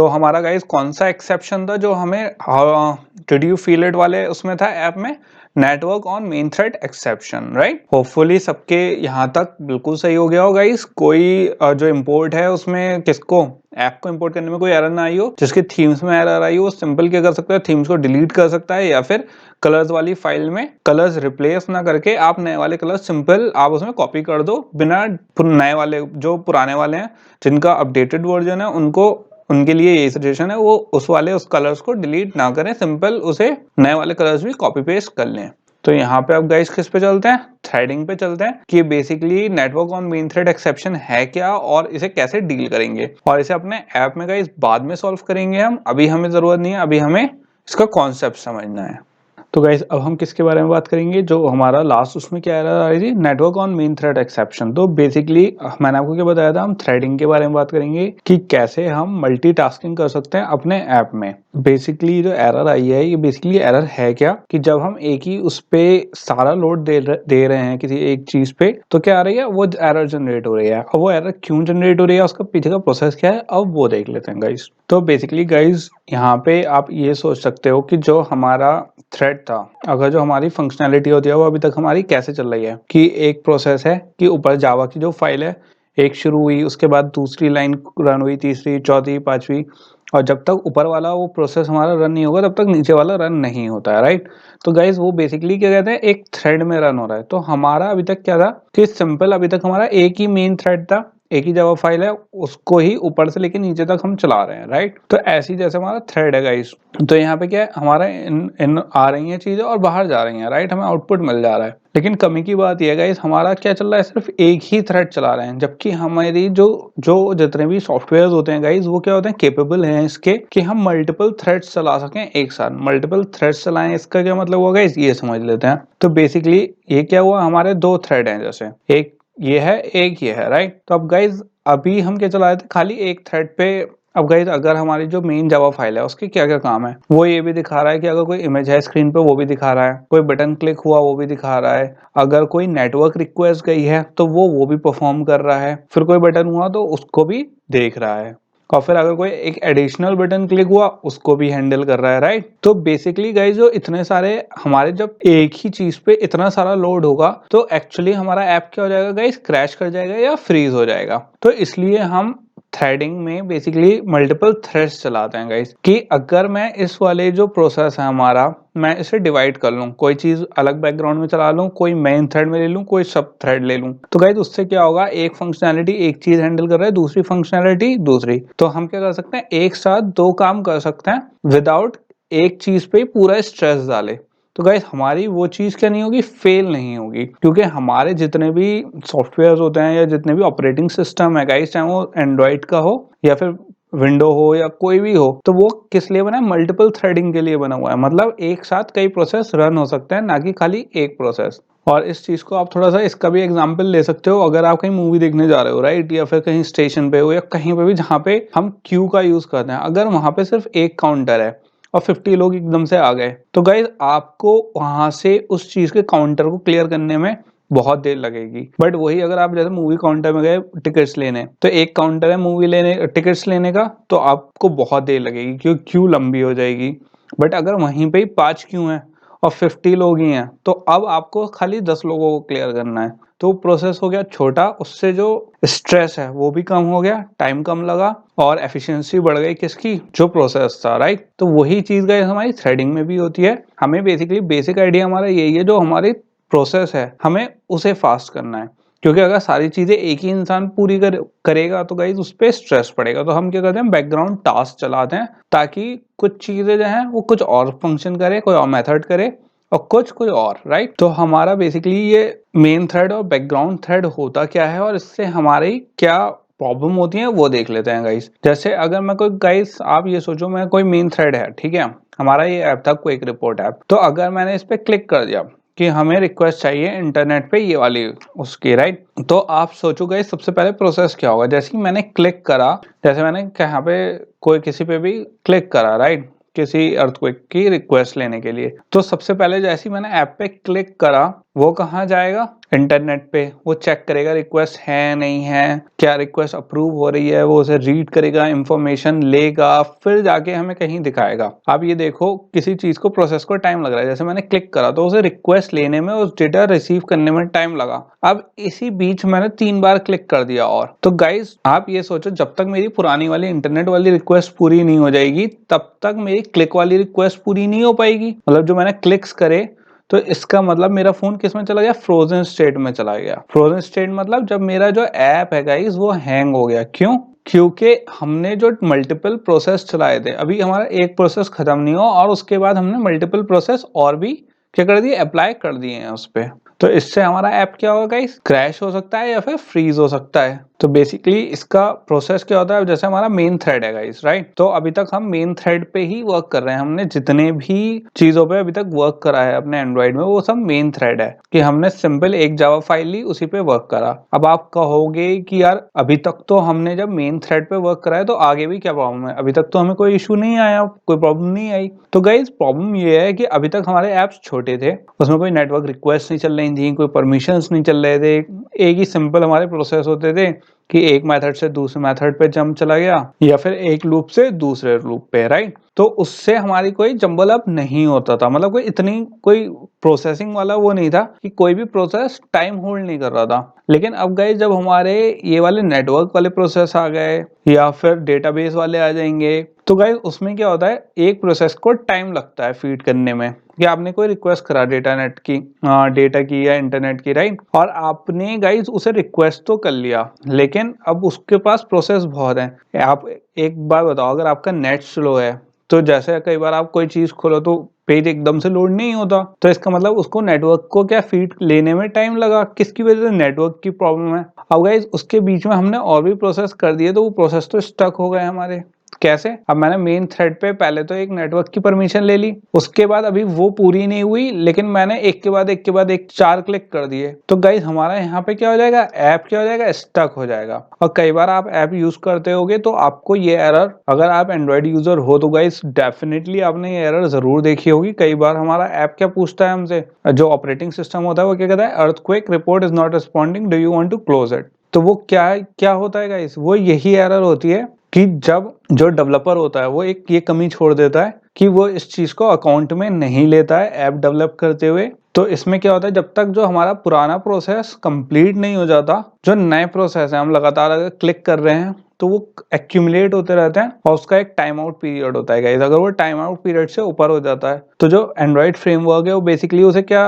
तो हमारा गाइस कौन सा एक्सेप्शन था जो हमें डिड यू फील इट वाले उसमें था ऐप में, network on main thread exception, right. Hopefully सबके यहाँ तक बिल्कुल सही हो गया हो गाइस। कोई जो इंपोर्ट है उसमें किसको ऐप को इंपोर्ट करने में कोई एरर ना आई हो, जिसके थीम्स में एरर आई हो, सिंपल क्या कर सकता है, थीम्स को डिलीट कर सकता है या फिर कलर्स वाली फाइल में कलर्स रिप्लेस ना करके आप नए वाले कलर्स सिंपल आप उसमें कॉपी कर दो, बिना नए वाले जो पुराने वाले हैं जिनका अपडेटेड वर्जन है उनको, उनके लिए यही सजेशन है वो उस कलर्स को डिलीट ना करें, सिंपल उसे नए वाले कलर्स भी कॉपी पेस्ट कर लें। तो यहाँ पे अब गाइस किस पे चलते हैं, थ्रेडिंग पे चलते हैं कि basically network on main thread exception है क्या और इसे कैसे डील करेंगे, और इसे अपने ऐप में गाइस बाद में सॉल्व करेंगे हम, अभी हमें जरूरत नहीं है, अभी हमें इसका कॉन्सेप्ट समझना है। तो गाइस अब हम किसके बारे में बात करेंगे, जो हमारा लास्ट उसमें क्या एरर आ रही थी, network on main thread exception. तो बेसिकली मैंने आपको क्या बताया था, हम थ्रेडिंग के बारे में बात करेंगे कि कैसे हम मल्टीटास्किंग कर सकते हैं अपने ऐप में। बेसिकली जो एरर आई है ये बेसिकली एरर है क्या कि जब हम एक ही उस पे सारा लोड दे रहे हैं किसी एक चीज पे, तो क्या आ रही है, वो एरर जनरेट हो रही है। और वो एरर क्यों जनरेट हो रही है, उसका पीछे का प्रोसेस क्या है, अब वो देख लेते हैं गाइस। तो बेसिकली गाइस यहाँ पे आप ये सोच सकते हो कि जो हमारा थ्रेड था, अगर जो हमारी फंक्शनैलिटी होती है वो अभी तक हमारी कैसे चल रही है कि एक प्रोसेस है कि ऊपर जावा की जो फाइल है एक शुरू हुई, उसके बाद दूसरी लाइन रन हुई, तीसरी, चौथी, पांचवी, और जब तक ऊपर वाला वो प्रोसेस हमारा रन नहीं होगा तब तक नीचे वाला रन नहीं होता है, राइट। तो गाइज वो बेसिकली क्या कहते हैं, एक थ्रेड में रन हो रहा है। तो हमारा अभी तक क्या था कि सिंपल अभी तक हमारा एक ही मेन थ्रेड था, एक ही जावा फाइल है, उसको ही ऊपर से लेके नीचे तक हम चला रहे हैं, राइट। तो ऐसी जैसे हमारा थ्रेड है गाइस, तो यहाँ पे क्या है, हमारा इन आ रही है चीजें और बाहर जा रही हैं, राइट, हमें आउटपुट मिल जा रहा है। लेकिन कमी की बात यह है गाइस, हमारा क्या चल रहा है, सिर्फ एक ही थ्रेड चला रहे हैं, जबकि हमारी जो जो जितने भी सॉफ्टवेयर होते हैं गाइस वो क्या होते हैं, केपेबल हैं इसके कि हम मल्टीपल थ्रेड्स चला सकें एक साथ। मल्टीपल थ्रेड्स चलाएं, इसका क्या मतलब होगा गाइस, ये समझ लेते हैं। तो बेसिकली ये क्या हुआ, हमारे दो थ्रेड हैं, जैसे एक ये है एक ये है, राइट। तो अब गाइज अभी हम क्या चला रहे थे, खाली एक थ्रेड पे। अब गाइज अगर हमारी जो मेन जावा फाइल है उसके क्या क्या काम है, वो ये भी दिखा रहा है कि अगर कोई इमेज है स्क्रीन पे वो भी दिखा रहा है, कोई बटन क्लिक हुआ वो भी दिखा रहा है, अगर कोई नेटवर्क रिक्वेस्ट गई है तो वो भी परफॉर्म कर रहा है, फिर कोई बटन हुआ तो उसको भी देख रहा है, और फिर अगर कोई एक एडिशनल बटन क्लिक हुआ उसको भी हैंडल कर रहा है, राइट। तो बेसिकली गाइज जो इतने सारे हमारे, जब एक ही चीज पे इतना सारा लोड होगा तो एक्चुअली हमारा ऐप क्या हो जाएगा गाइज, क्रैश कर जाएगा या फ्रीज हो जाएगा। तो इसलिए हम थ्रेडिंग में बेसिकली मल्टीपल थ्रेड्स चलाते हैं गाइस, कि अगर मैं इस वाले जो प्रोसेस है हमारा, मैं इसे डिवाइड कर लूं, कोई चीज अलग बैकग्राउंड में चला लूं, कोई मेन थ्रेड में ले लूं, कोई सब थ्रेड ले लूं, तो गाइस उससे क्या होगा, एक फंक्शनैलिटी एक चीज हैंडल कर रहा है, दूसरी फंक्शनैलिटी दूसरी। तो हम क्या कर सकते हैं, एक साथ दो काम कर सकते हैं विदाउट एक चीज पे पूरा स्ट्रेस डाले। तो गाइस हमारी वो चीज क्या नहीं होगी, फेल नहीं होगी, क्योंकि हमारे जितने भी सॉफ्टवेयर होते हैं या जितने भी ऑपरेटिंग सिस्टम है गाइस, चाहे वो एंड्रॉइड का हो या फिर विंडो हो या कोई भी हो, तो वो किस लिए बना है, मल्टीपल थ्रेडिंग के लिए बना हुआ है। मतलब एक साथ कई प्रोसेस रन हो सकते हैं, ना कि खाली एक प्रोसेस। और इस चीज को आप थोड़ा सा इसका भी एग्जांपल ले सकते हो, अगर आप कहीं मूवी देखने जा रहे हो, राइट, या फिर कहीं स्टेशन पे हो या कहीं पे भी जहाँ पे हम क्यू का यूज करते हैं, अगर वहां पे सिर्फ एक काउंटर है और 50 लोग एकदम से आ गए, तो गाइज आपको वहां से उस चीज के काउंटर को क्लियर करने में बहुत देर लगेगी। बट वही अगर आप जैसे मूवी काउंटर में गए टिकट्स लेने, तो एक काउंटर है मूवी लेने टिकट्स लेने का, तो आपको बहुत देर लगेगी क्योंकि क्यू लंबी हो जाएगी। बट अगर वहीं पे ही 5 क्यू हैं और 50 लोग ही हैं, तो अब आपको खाली 10 लोगों को क्लियर करना है, तो प्रोसेस हो गया छोटा, उससे जो स्ट्रेस है वो भी कम हो गया, टाइम कम लगा और एफिशिएंसी बढ़ गई किसकी, जो प्रोसेस था, राइट। तो वही चीज गाइस हमारी थ्रेडिंग में भी होती है। हमें बेसिकली बेसिक आइडिया हमारा यही है, जो हमारी प्रोसेस है हमें उसे फास्ट करना है, क्योंकि अगर सारी चीजें एक ही इंसान पूरी करेगा तो गाइस उस पर स्ट्रेस पड़ेगा। तो हम क्या करते हैं, बैकग्राउंड टास्क चलाते हैं ताकि कुछ चीजें जो है वो कुछ और फंक्शन करे, कोई और मेथड करे और कुछ कोई और, राइट। तो हमारा बेसिकली ये मेन थ्रेड और बैकग्राउंड थ्रेड होता क्या है और इससे हमारी क्या प्रॉब्लम होती है वो देख लेते हैं गाइस। जैसे अगर मैं कोई गाइस, आप ये सोचो मैं कोई मेन थ्रेड है, ठीक है, हमारा ये ऐप था क्विक रिपोर्ट ऐप, तो अगर मैंने इस पे क्लिक कर दिया कि हमें रिक्वेस्ट चाहिए इंटरनेट पे ये वाली उसकी, राइट, तो आप सोचो गाइस सबसे पहले प्रोसेस क्या होगा। जैसे ही मैंने क्लिक करा, जैसे मैंने कहाँ पे कोई किसी पे भी क्लिक करा, राइट, किसी अर्थक्वेक की रिक्वेस्ट लेने के लिए, तो सबसे पहले जैसे ही मैंने ऐप पे क्लिक करा वो कहाँ जाएगा? इंटरनेट पे। वो चेक करेगा रिक्वेस्ट है नहीं है, क्या रिक्वेस्ट अप्रूव हो रही है, वो उसे रीड करेगा, इंफॉर्मेशन लेगा, फिर जाके हमें कहीं दिखाएगा। आप ये देखो किसी चीज को प्रोसेस को टाइम लग रहा है, जैसे मैंने क्लिक करा तो उसे रिक्वेस्ट लेने में, उस डेटा रिसीव करने में टाइम लगा। अब इसी बीच मैंने 3 बार क्लिक कर दिया। और तो गाइज आप ये सोचो, जब तक मेरी पुरानी वाली इंटरनेट वाली रिक्वेस्ट पूरी नहीं हो जाएगी तब तक मेरी क्लिक वाली रिक्वेस्ट पूरी नहीं हो पाएगी। मतलब जो मैंने क्लिक्स करे, तो इसका मतलब मेरा फोन किस में चला गया? फ्रोजन स्टेट में चला गया। फ्रोजन स्टेट मतलब जब मेरा जो ऐप है गाइस वो हैंग हो गया। क्यों? क्योंकि हमने जो मल्टीपल प्रोसेस चलाए थे, अभी हमारा एक प्रोसेस खत्म नहीं हुआ और उसके बाद हमने मल्टीपल प्रोसेस और भी क्या कर दिए? अप्लाई कर दिए हैं उस पे। तो इससे हमारा ऐप क्या होगा गाइस? क्रैश हो सकता है या फिर फ्रीज हो सकता है। तो बेसिकली इसका प्रोसेस क्या होता है? जैसे हमारा मेन थ्रेड है गाइस, राइट? तो अभी तक हम मेन थ्रेड पे ही वर्क कर रहे हैं। हमने जितने भी चीजों पे अभी तक वर्क करा है अपने एंड्रॉइड में, वो सब मेन थ्रेड है कि हमने सिंपल एक जावा फाइल ली, उसी पे वर्क करा। अब आप कहोगे कि यार अभी तक तो हमने जब मेन थ्रेड पे वर्क करा है तो आगे भी क्या प्रॉब्लम है? अभी तक तो हमें कोई इशू नहीं आया, कोई प्रॉब्लम नहीं आई। तो गाइस प्रॉब्लम ये है कि अभी तक हमारे ऐप्स छोटे थे, उसमें कोई नेटवर्क रिक्वेस्ट नहीं चल रही थी, कोई परमिशंस नहीं चल रहे थे। एक ही सिंपल हमारे प्रोसेस होते थे कि एक मेथड से दूसरे मेथड पे जंप चला गया या फिर एक लूप से दूसरे लूप पे, राइट? तो उससे हमारी कोई जंबल अप नहीं होता था, मतलब कोई इतनी कोई प्रोसेसिंग वाला वो नहीं था कि कोई भी प्रोसेस टाइम होल्ड नहीं कर रहा था। लेकिन अब गाइस जब हमारे ये वाले नेटवर्क वाले प्रोसेस आ गए या फिर डेटाबेस वाले आ जाएंगे, तो गाइस उसमें क्या होता है, एक प्रोसेस को टाइम लगता है फीड करने में। कि आपने कोई रिक्वेस्ट करा डेटा नेट की, डेटा की या इंटरनेट की, राइट? और आपने गाइस उसे रिक्वेस्ट तो कर लिया, लेकिन अब उसके पास प्रोसेस बहुत है। आप एक बार बताओ, अगर आपका नेट स्लो है तो जैसे कई बार आप कोई चीज खोलो तो पेज एकदम से लोड नहीं होता, तो इसका मतलब उसको नेटवर्क को क्या फीड लेने में टाइम लगा, किसकी वजह से? नेटवर्क की प्रॉब्लम है। अब गाइस उसके बीच में हमने और भी प्रोसेस कर दिए तो वो प्रोसेस तो स्टक हो गए हमारे। कैसे? अब मैंने मेन थ्रेड पे पहले तो एक नेटवर्क की परमिशन ले ली, उसके बाद अभी वो पूरी नहीं हुई, लेकिन मैंने एक के बाद एक के बाद एक 4 क्लिक कर दिए। तो गाइस हमारा यहाँ पे क्या हो जाएगा? ऐप क्या हो जाएगा? स्टक हो जाएगा। और कई बार आप ऐप यूज करते होगे तो आपको ये एरर, अगर आप एंड्रॉइड यूजर हो तो गाइस डेफिनेटली आपने ये एरर जरूर देखी होगी। कई बार हमारा ऐप क्या पूछता है हमसे, जो ऑपरेटिंग सिस्टम होता है वो क्या कहता है? Earthquake report is not responding, do you want to close it? तो वो क्या क्या होता है गाइस? वो यही एरर होती है कि जब जो डेवलपर होता है वो एक ये कमी छोड़ देता है कि वो इस चीज को अकाउंट में नहीं लेता है ऐप डेवलप करते हुए। तो इसमें क्या होता है, जब तक जो हमारा पुराना प्रोसेस कंप्लीट नहीं हो जाता, जो नए प्रोसेस है हम लगातार अगर क्लिक कर रहे हैं तो वो एक्यूमुलेट होते रहते हैं और उसका एक टाइम आउट पीरियड होता है गाइस। अगर वो टाइम आउट पीरियड से ऊपर हो जाता है तो जो एंड्रॉइड फ्रेमवर्क है वो बेसिकली उसे क्या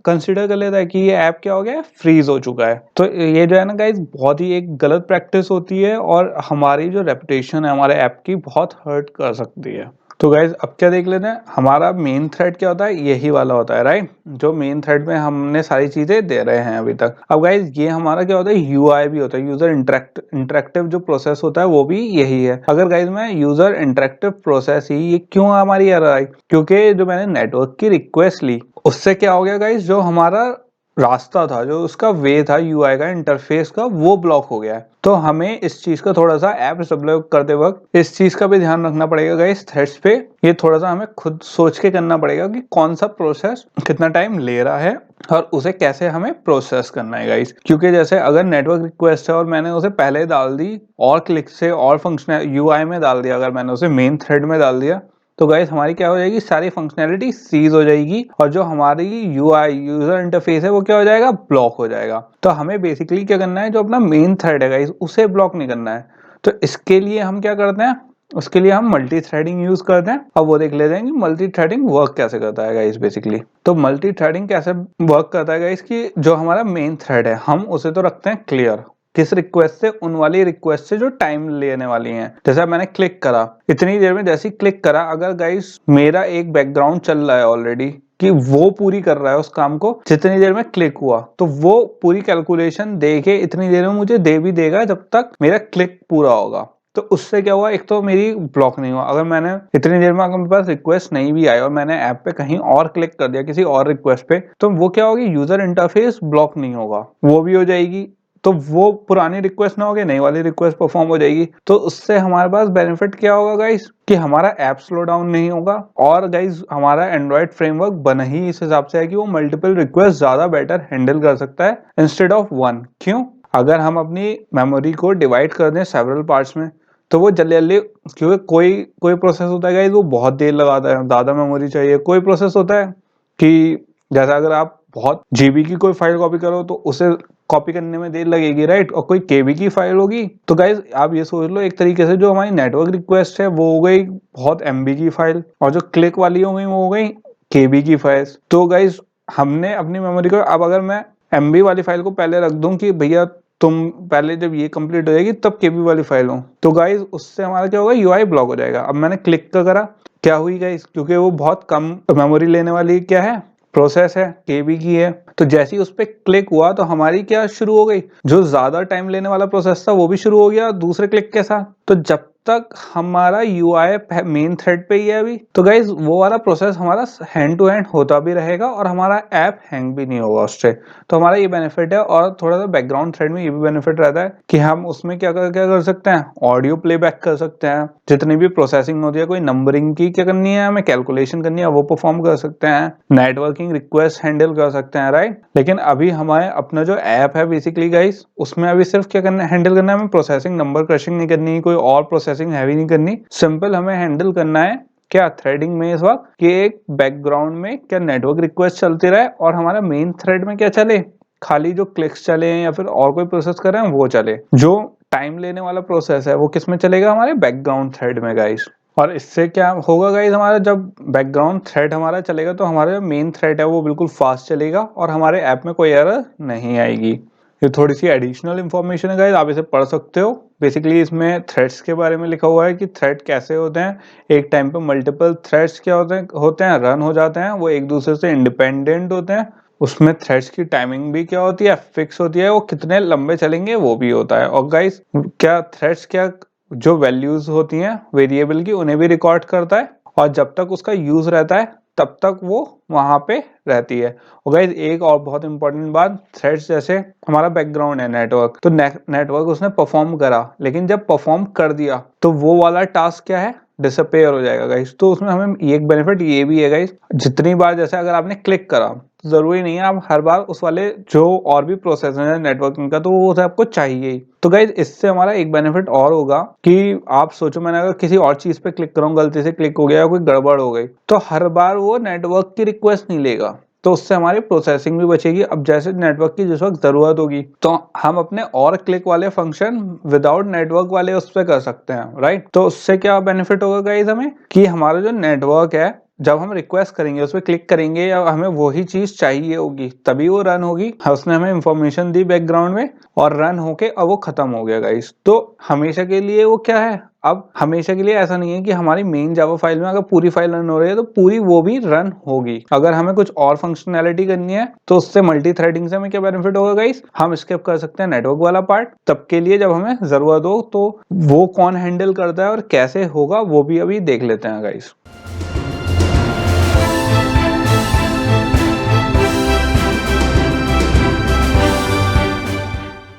कंसिडर कर लेता है कि ये ऐप क्या हो गया है? फ्रीज हो चुका है। तो ये जो है ना गाइस बहुत ही एक गलत प्रैक्टिस होती है और हमारी जो रेपुटेशन है हमारे ऐप की बहुत हर्ट कर सकती है। तो गाइज अब क्या देख लेते हैं, हमारा मेन थ्रेड क्या होता है? यही वाला होता है, राइट? जो मेन थ्रेड में हमने सारी चीजें दे रहे हैं अभी तक। अब गाइज ये हमारा क्या होता है? यूआई भी होता है, यूजर इंटरेक्टिव जो प्रोसेस होता है वो भी यही है। अगर गाइज मैं यूजर इंटरेक्टिव प्रोसेस ही, ये क्यों हमारी एरर आई? क्योंकि जो मैंने नेटवर्क की रिक्वेस्ट ली उससे क्या हो गया गाइज, जो हमारा रास्ता था, जो उसका वे था यूआई का, इंटरफेस का, वो ब्लॉक हो गया है। तो हमें इस चीज का थोड़ा सा ऐप डेवलप करते वक्त इस चीज का भी ध्यान रखना पड़ेगा गाइस। थ्रेड्स पे ये थोड़ा सा हमें खुद सोच के करना पड़ेगा कि कौन सा प्रोसेस कितना टाइम ले रहा है और उसे कैसे हमें प्रोसेस करना है गाइस। क्योंकि जैसे अगर नेटवर्क रिक्वेस्ट है और मैंने उसे पहले डाल दी और क्लिक से और फंक्शन यूआई में डाल दिया, अगर मैंने उसे मेन थ्रेड में डाल दिया, तो गाइस हमारी क्या हो जाएगी? सारी फंक्शनैलिटी सीज हो जाएगी और जो हमारी यूआई यूजर इंटरफेस है वो क्या हो जाएगा? ब्लॉक हो जाएगा। तो हमें बेसिकली क्या करना है, जो अपना मेन थ्रेड है गाइस उसे ब्लॉक नहीं करना है। तो इसके लिए हम क्या करते हैं? उसके लिए हम मल्टी थ्रेडिंग यूज करते हैं। अब वो देख लेते हैं कि मल्टी थ्रेडिंग वर्क कैसे करता है गाइस बेसिकली। तो मल्टी थ्रेडिंग कैसे वर्क करता है गाइस कि जो हमारा मेन थ्रेड है हम उसे तो रखते हैं क्लियर, किस रिक्वेस्ट से? उन वाली रिक्वेस्ट से जो टाइम लेने वाली हैं। जैसे मैंने क्लिक करा, इतनी देर में जैसे ही क्लिक करा, अगर गाइस मेरा एक बैकग्राउंड चल रहा है ऑलरेडी कि वो पूरी कर रहा है उस काम को जितनी देर में क्लिक हुआ, तो वो पूरी कैलकुलेशन दे के इतनी देर में मुझे दे भी देगा जब तक मेरा क्लिक पूरा होगा। तो उससे क्या हुआ, एक तो मेरी ब्लॉक नहीं हुआ। अगर मैंने इतनी देर में, अगर मेरे पास रिक्वेस्ट नहीं भी आई और मैंने ऐप पे कहीं और क्लिक कर दिया किसी और रिक्वेस्ट पे, तो वो क्या होगी? यूजर इंटरफेस ब्लॉक नहीं होगा, वो भी हो जाएगी। तो वो पुरानी रिक्वेस्ट ना होगी, नई वाली रिक्वेस्ट परफॉर्म हो जाएगी। तो उससे हमारे पास बेनिफिट क्या होगा गाइस, कि हमारा ऐप स्लो डाउन नहीं होगा, और गाइस हमारा एंड्रॉइड फ्रेमवर्क बना ही इस हिसाब से है कि वो मल्टीपल रिक्वेस्ट ज्यादा बेटर हैंडल कर सकता है इंस्टेड ऑफ वन। क्यों? अगर हम अपनी मेमोरी को डिवाइड कर दें सेवरल पार्ट्स में, तो वो जल्दी जल्दी, क्योंकि कोई कोई प्रोसेस होता है गाइस वो बहुत देर लगाता है, ज्यादा मेमोरी चाहिए। कोई प्रोसेस होता है कि जैसा अगर आप बहुत जीबी की कोई फाइल कॉपी करो तो उसे कॉपी करने में देर लगेगी, राइट। और कोई केबी की फाइल होगी, तो गाइज आप ये सोच लो एक तरीके से जो हमारी नेटवर्क रिक्वेस्ट है वो हो गई बहुत एमबी की फाइल, और जो क्लिक वाली हो गई वो हो गई केबी की फाइल्स। तो गाइज हमने अपनी मेमोरी को, अब अगर मैं एमबी वाली फाइल को पहले रख दूं कि भैया तुम पहले जब ये कंप्लीट हो जाएगी तब केबी वाली फाइल हो, तो गाइज उससे हमारा क्या होगा, यूआई ब्लॉक हो जाएगा। अब मैंने क्लिक का करा, क्या हुई गाइज, क्योंकि वो बहुत कम मेमोरी लेने वाली क्या है, प्रोसेस है, केबी की है। तो जैसे ही उस पर क्लिक हुआ तो हमारी क्या शुरू हो गई, जो ज्यादा टाइम लेने वाला प्रोसेस था वो भी शुरू हो गया दूसरे क्लिक के साथ। तो जब तक हमारा यूआई मेन थ्रेड पे ही है अभी, तो गाइज वो वाला प्रोसेस हमारा हैंड टू हैंड होता भी रहेगा और हमारा ऐप हैंग भी नहीं होगा उससे। तो हमारा ये बेनिफिट है। और थोड़ा सा बैकग्राउंड थ्रेड में ये भी बेनिफिट रहता है कि हम उसमें क्या कर सकते हैं, ऑडियो प्लेबैक कर सकते हैं। जितनी भी प्रोसेसिंग होती है, कोई नंबरिंग की क्या करनी है, हमें कैलकुलेशन करनी है, वो परफॉर्म कर सकते हैं। नेटवर्किंग रिक्वेस्ट हैंडल कर सकते हैं, राइट। लेकिन अभी हमारे अपना जो ऐप है बेसिकली गाइस, उसमें अभी सिर्फ क्या करना है, हैंडल करना है हमें प्रोसेसिंग, नंबर क्रशिंग नहीं करनी, कोई और प्रोसेसिंग हैवी नहीं करनी। सिंपल हमें हैंडल करना है क्या, थ्रेडिंग में इस वक्त, कि एक बैकग्राउंड में क्या नेटवर्क रिक्वेस्ट चलती रहे और हमारा मेन थ्रेड में क्या चले, खाली जो क्लिक्स चले या फिर और कोई प्रोसेस कर रहे हैं वो चले। जो टाइम लेने वाला प्रोसेस है वो किस में चलेगा, हमारे बैकग्राउंड थ्रेड में गाइस। और इससे क्या होगा गाइस, हमारा जब बैकग्राउंड थ्रेड हमारा चलेगा तो हमारा जो मेन थ्रेड है वो बिल्कुल फास्ट चलेगा और हमारे ऐप में कोई एरर नहीं आएगी। ये थोड़ी सी एडिशनल इंफॉर्मेशन है गाइस, आप इसे पढ़ सकते हो। बेसिकली इसमें थ्रेड्स के बारे में लिखा हुआ है कि थ्रेड कैसे होते हैं, एक टाइम पे मल्टीपल थ्रेड्स क्या होते हैं रन हो जाते हैं, वो एक दूसरे से इंडिपेंडेंट होते हैं। उसमें थ्रेड्स की टाइमिंग भी क्या होती है, फिक्स होती है, वो कितने लंबे चलेंगे वो भी होता है। और गाइस क्या थ्रेड्स क्या जो वैल्यूज होती हैं वेरिएबल की उन्हें भी रिकॉर्ड करता है, और जब तक उसका यूज रहता है तब तक वो वहां पे रहती है। और गाइस एक और बहुत इंपॉर्टेंट बात, थ्रेड्स जैसे हमारा बैकग्राउंड है नेटवर्क, तो नेटवर्क उसने परफॉर्म करा, लेकिन जब परफॉर्म कर दिया तो वो वाला टास्क क्या है, डिसअपेयर हो जाएगा गाइस। तो उसमें हमें एक बेनिफिट ये भी है गाइस, जितनी बार जैसे अगर आपने क्लिक करा, तो जरूरी नहीं है आप हर बार उस वाले जो और भी प्रोसेस है नेटवर्किंग का तो वो आपको चाहिए ही। तो गाइज इससे हमारा एक बेनिफिट और होगा कि आप सोचो मैंने अगर किसी और चीज पे क्लिक करूँ, गलती से क्लिक हो गया या कोई गड़बड़ हो गई, तो हर बार वो नेटवर्क की रिक्वेस्ट नहीं लेगा, तो उससे हमारी प्रोसेसिंग भी बचेगी। अब जैसे नेटवर्क की जिस वक्त जरूरत होगी तो हम अपने और क्लिक वाले फंक्शन विदाउट नेटवर्क वाले उस पर कर सकते हैं, राइट। तो उससे क्या बेनिफिट होगा गाइज हमें, कि हमारा जो नेटवर्क है जब हम रिक्वेस्ट करेंगे उस पर क्लिक करेंगे या हमें वही चीज चाहिए होगी तभी वो रन होगी। उसने हमें इंफॉर्मेशन दी बैकग्राउंड में और रन होके अब वो खत्म हो गया गाइस। तो हमेशा के लिए वो क्या है, अब हमेशा के लिए ऐसा नहीं है कि हमारी मेन जावा फाइल में अगर पूरी फाइल रन हो रही है तो पूरी वो भी रन होगी। अगर हमें कुछ और फंक्शनैलिटी करनी है तो उससे मल्टी थ्रेडिंग से हमें क्या बेनिफिट होगा गाइस, हम स्किप कर सकते हैं नेटवर्क वाला पार्ट तब के लिए जब हमें जरूरत हो। तो वो कौन हैंडल करता है और कैसे होगा वो भी अभी देख लेते हैं गाइस।